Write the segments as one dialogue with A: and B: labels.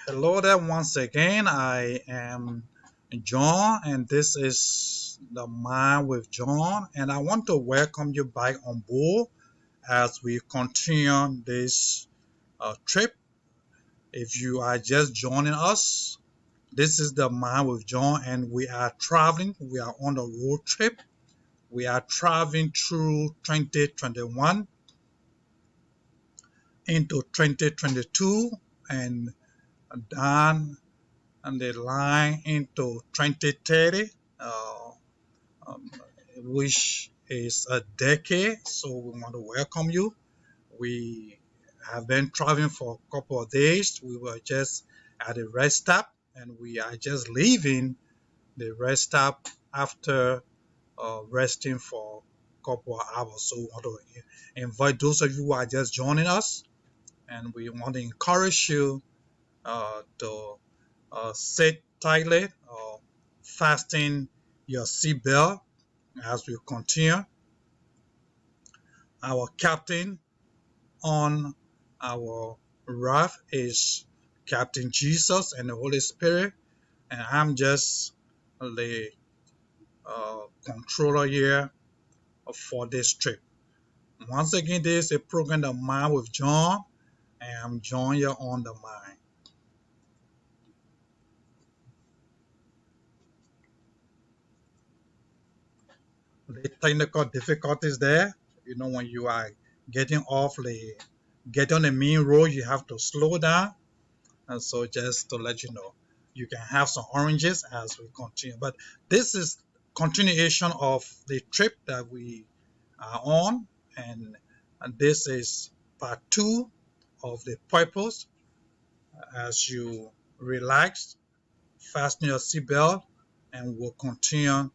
A: Hello there once again. I am John, and this is the Mind with John, and I want to welcome you back on board as we continue this trip. If you are just joining us, this is the Mind with John, and we are traveling. We are on a road trip. We are traveling through 2021 into 2022 and down and the line into 2030, um, which is a decade. So we want to welcome you. We have been traveling for a couple of days. We were just at a rest stop, and we are just leaving the rest stop after resting for a couple of hours. So we want to invite those of you who are just joining us, and we want to encourage you to sit tightly, fasten your seatbelt as we continue. Our captain on our raft is Captain Jesus and the Holy Spirit, and I'm just the controller here for this trip. Once again, this is a program, The Mind with John, and I'm John here on the mind. The technical difficulties there, when you are getting off the get on the main road, you have to slow down. And so just to let you know, you can have some oranges as we continue. But this is continuation of the trip that we are on, and this is part two of the purpose. As you relax, fasten your seatbelt, and we'll continue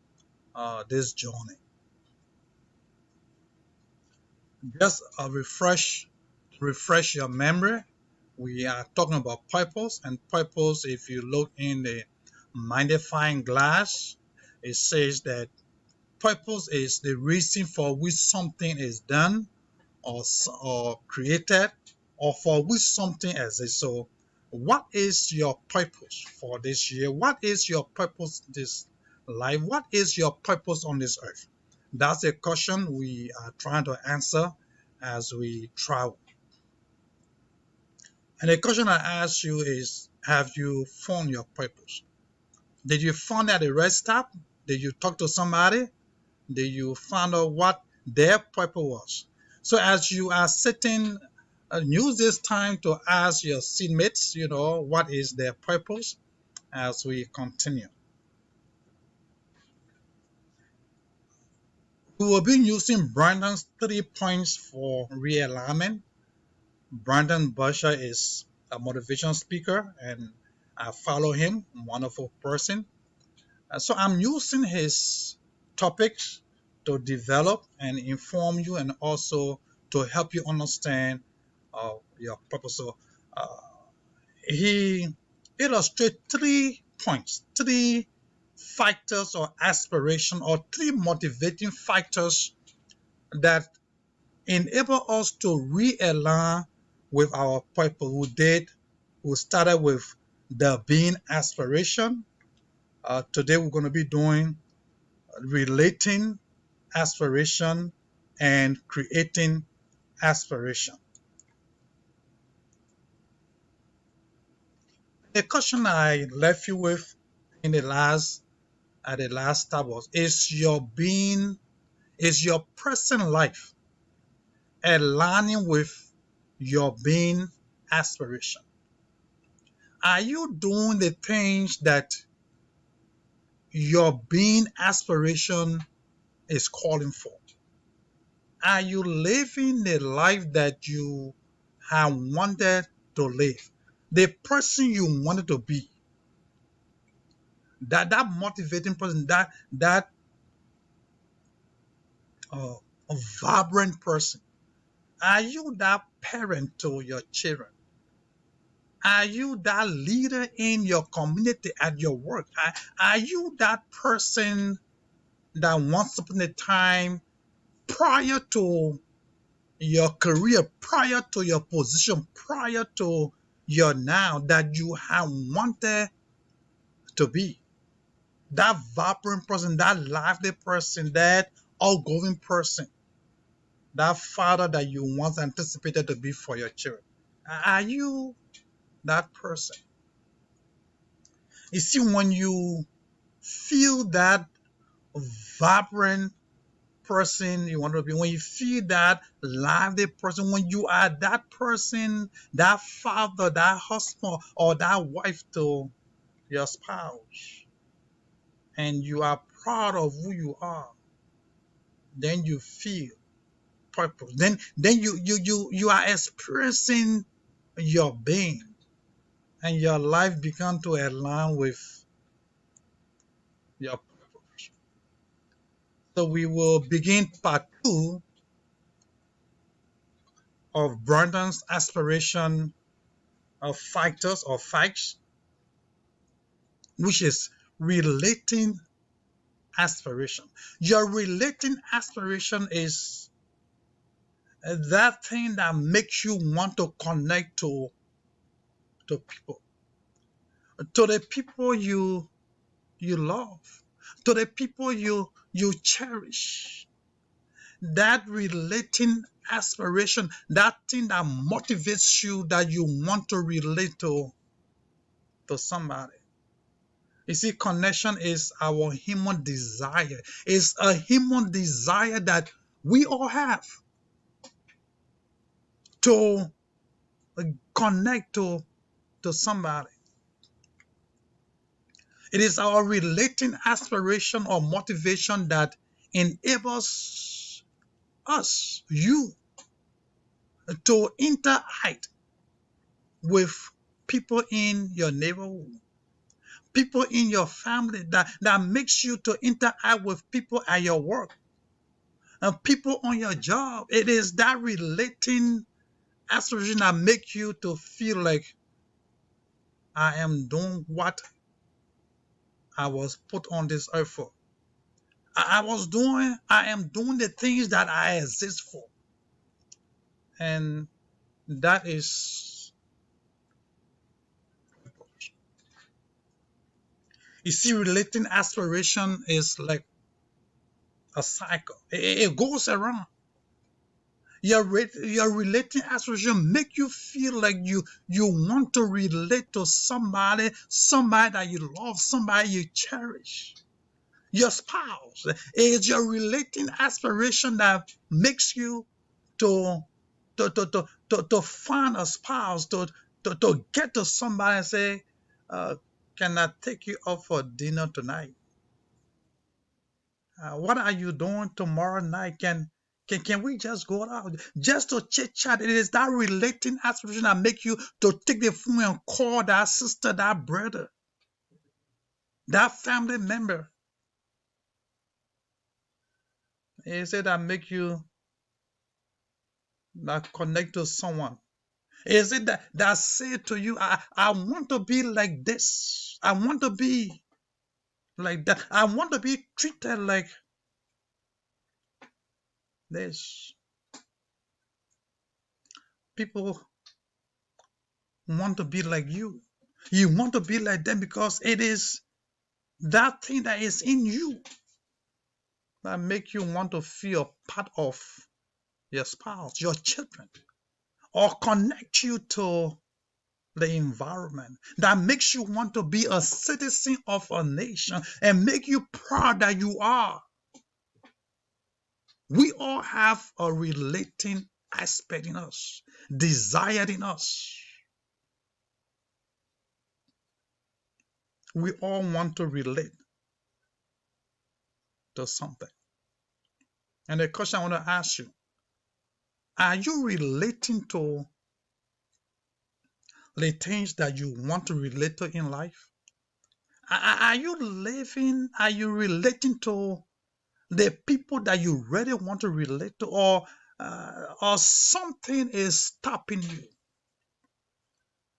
A: this journey. Just a refresh your memory. We are talking about purpose, and purpose, if you look in the magnifying glass, it says that purpose is the reason for which something is done or created or for which something exists. So, what is your purpose for this year? What is your purpose this life? What is your purpose on this earth? That's a question we are trying to answer as we travel. And the question I ask you is, have you found your purpose? Did you find at a rest stop? Did you talk to somebody? Did you find out what their purpose was? So as you are sitting, use this time to ask your seatmates, what is their purpose as we continue. We will be using Brandon's 3 points for realignment. Brandon Busher is a motivation speaker, and I follow him, wonderful person. So I'm using his topics to develop and inform you and also to help you understand your purpose. So he illustrates 3 points, three factors or aspiration or three motivating factors that enable us to realign with our purpose. We started with the being aspiration. Today we're going to be doing relating aspiration and creating aspiration. The question I left you with in the last at the last step was, is your present life aligning with your being aspiration? Are you doing the things that your being aspiration is calling for? Are you living the life that you have wanted to live? The person you wanted to be, that motivating person, that uh, vibrant person. Are you that parent to your children? Are you that leader in your community at your work? Are you that person that once upon a time, prior to your career, prior to your position, prior to your now that you have wanted to be. That vibrant person, that lively person, that outgoing person, that father that you once anticipated to be for your children. Are you that person? You see, when you feel that vibrant person you want to be, when you feel that lively person, when you are that person, that father, that husband, or that wife to your spouse, and you are proud of who you are, then you feel purpose. Then you are experiencing your being, and your life began to align with your purpose. So we will begin part two of Brandon's aspiration of factors or facts, which is relating aspiration. Your relating aspiration is that thing that makes you want to connect to people, to the people you love, to the people you cherish. That relating aspiration, that thing that motivates you, that you want to relate to somebody. You see, connection is our human desire. It's a human desire that we all have to connect to somebody. It is our relating aspiration or motivation that enables us, you, to interact with people in your neighborhood, people in your family, that makes you to interact with people at your work and people on your job. It is that relating aspiration that make you to feel like I am doing what I was put on this earth for. I am doing the things that I exist for. And that is, you see, relating aspiration is like a cycle. It goes around. Your relating aspiration make you feel like you want to relate to somebody that you love, somebody you cherish. Your spouse. It's your relating aspiration that makes you to to find a spouse, to get to somebody and say, can I take you out for dinner tonight? What are you doing tomorrow night? Can we just go out just to chit chat? It is that relating aspiration that make you to take the phone and call that sister, that brother, that family member. Is it that make you that connect to someone? Is it that say to you, I want to be like this. I want to be like that. I want to be treated like this. People want to be like you. You want to be like them because it is that thing that is in you that make you want to feel part of your spouse, your children, or connect you to the environment that makes you want to be a citizen of a nation and make you proud that you are. We all have a relating aspect in us, desire in us. We all want to relate to something. And the question I want to ask you, are you relating to the things that you want to relate to in life? Are you relating to the people that you really want to relate to, or something is stopping you?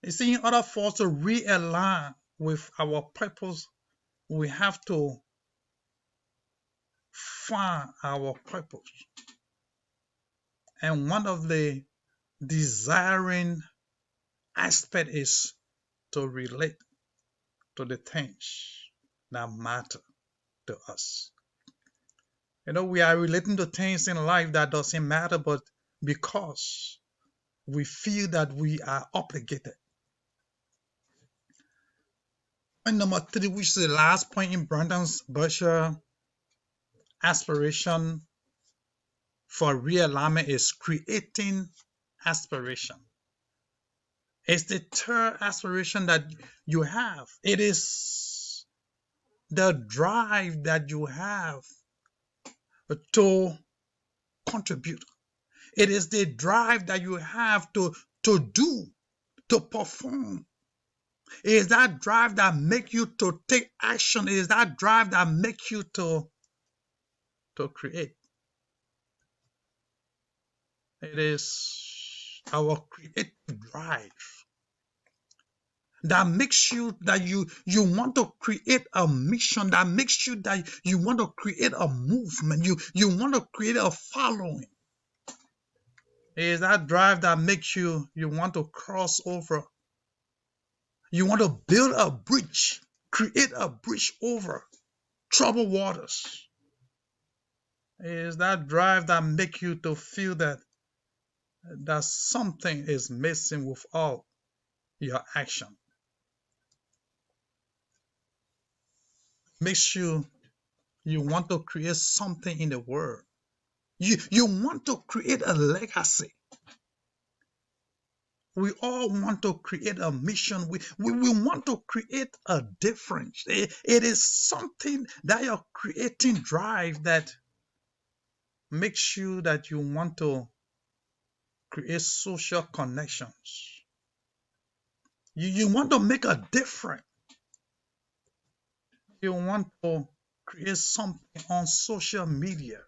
A: You see, in order for us to realign with our purpose, we have to find our purpose. And one of the desiring aspect is to relate to the things that matter to us. We are relating to things in life that doesn't matter, but because we feel that we are obligated. Point number three, which is the last point in Brandon's Busher aspiration for realignment, is creating aspiration. It's the third aspiration that you have. It is the drive that you have to contribute. It is the drive that you have to do, to perform. It is that drive that makes you to take action. It is that drive that makes you to create. It is our creative drive that makes you that you want to create a mission, that makes you that you want to create a movement, you want to create a following. It is that drive that makes you want to cross over. You want to build a bridge, create a bridge over troubled waters. It is that drive that makes you to feel that something is missing with all your action. Makes you want to create something in the world. You want to create a legacy. We all want to create a mission. We want to create a difference. It is something that you're creating drive that makes you that you want to create social connections. You want to make a difference. You want to create something on social media.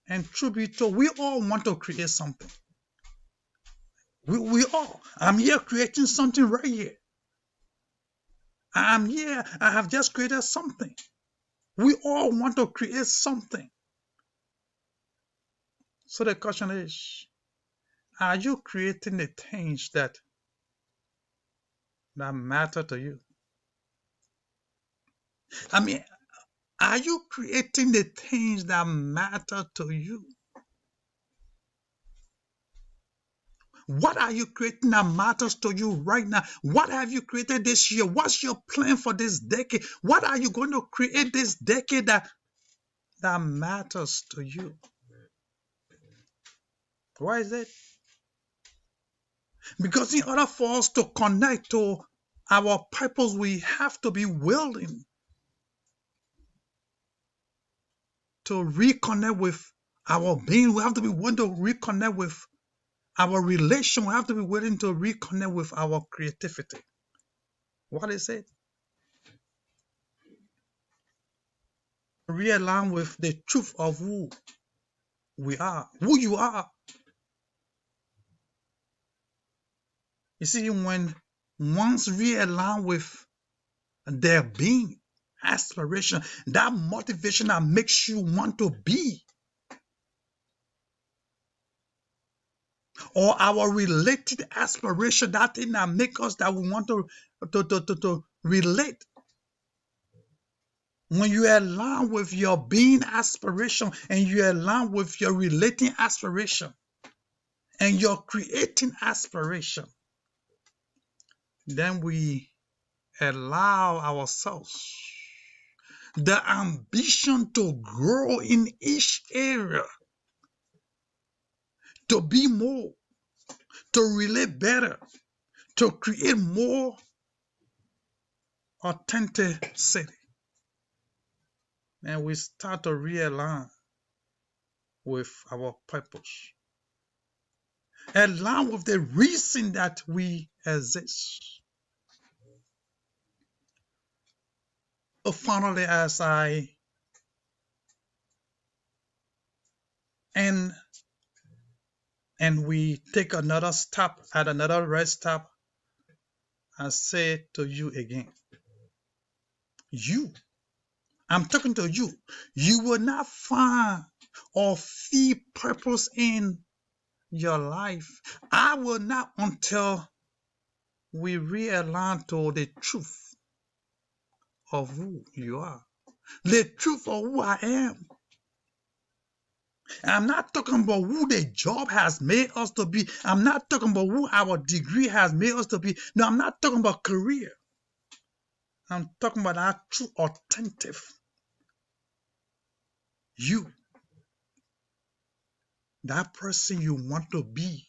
A: And truth be told, we all want to create something. We all. I'm here creating something right here. I'm here. I have just created something. We all want to create something. So the question is, are you creating the things that matter to you? I mean, are you creating the things that matter to you? What are you creating that matters to you right now? What have you created this year? What's your plan for this decade? What are you going to create this decade that matters to you? Why is it? Because in order for us to connect to our purpose, we have to be willing to reconnect with our being. We have to be willing to reconnect with our relation. We have to be willing to reconnect with our creativity. What is it? Realign with the truth of who we are, who you are. You see, when once realign with their being, aspiration, that motivation that makes you want to be, or our related aspiration, that thing that makes us that we want to relate. When you align with your being aspiration and you align with your relating aspiration and your creating aspiration, then we allow ourselves the ambition to grow in each area, to be more, to relate better, to create more authenticity. And we start to realign with our purpose, align with the reason that we exist. So finally, as I end and we take another stop at another rest stop, I say to you again, I'm talking to you will not find or feel purpose in your life. I will not until we realign to the truth of who you are, the truth of who I am. I'm not talking about who the job has made us to be. I'm not talking about who our degree has made us to be. No, I'm not talking about career. I'm talking about that true, authentic you, that person you want to be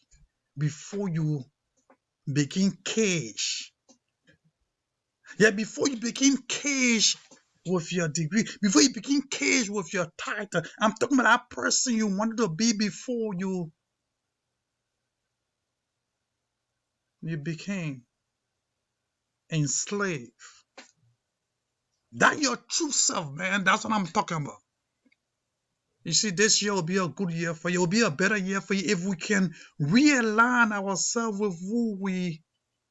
A: before you begin cage. Yeah, before you begin cage with your degree, before you begin cage with your title. I'm talking about that person you wanted to be before you became enslaved. That your true self, man. That's what I'm talking about. You see, this year will be a good year for you. It will be a better year for you if we can realign ourselves with who we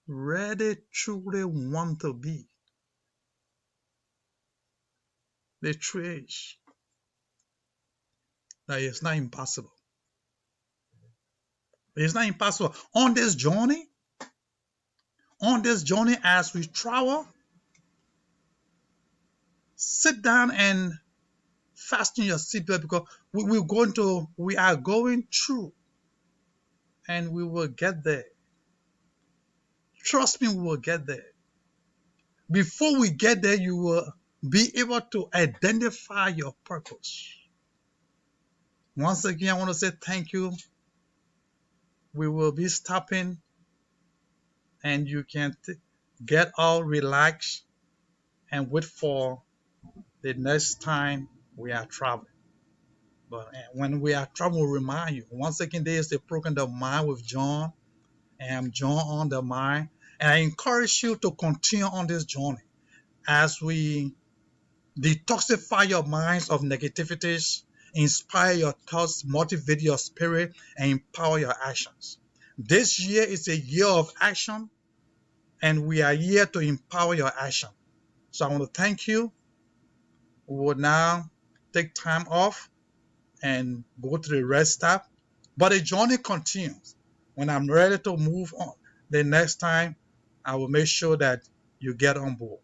A: really truly want to be. The truth is that it's not impossible. It's not impossible. On this journey as we travel, sit down and fasten your seatbelt because we are going through and we will get there. Trust me, we will get there. Before we get there, you will be able to identify your purpose. Once again, I want to say thank you. We will be stopping and you can get all relaxed and wait for the next time we are traveling. But when we are traveling, we'll remind you. Once again, there is the program The Mind with John, and I'm John on the Mind. And I encourage you to continue on this journey as we detoxify your minds of negativities, inspire your thoughts, motivate your spirit, and empower your actions. This year is a year of action, and we are here to empower your action. So I want to thank you. We will now take time off and go to the rest stop. But the journey continues. When I'm ready to move on, the next time I will make sure that you get on board.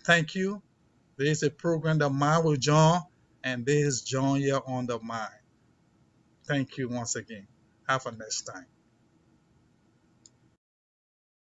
A: Thank you. This is a program The Mind with John, and this is John here on the Mind. Thank you once again. Have a next time.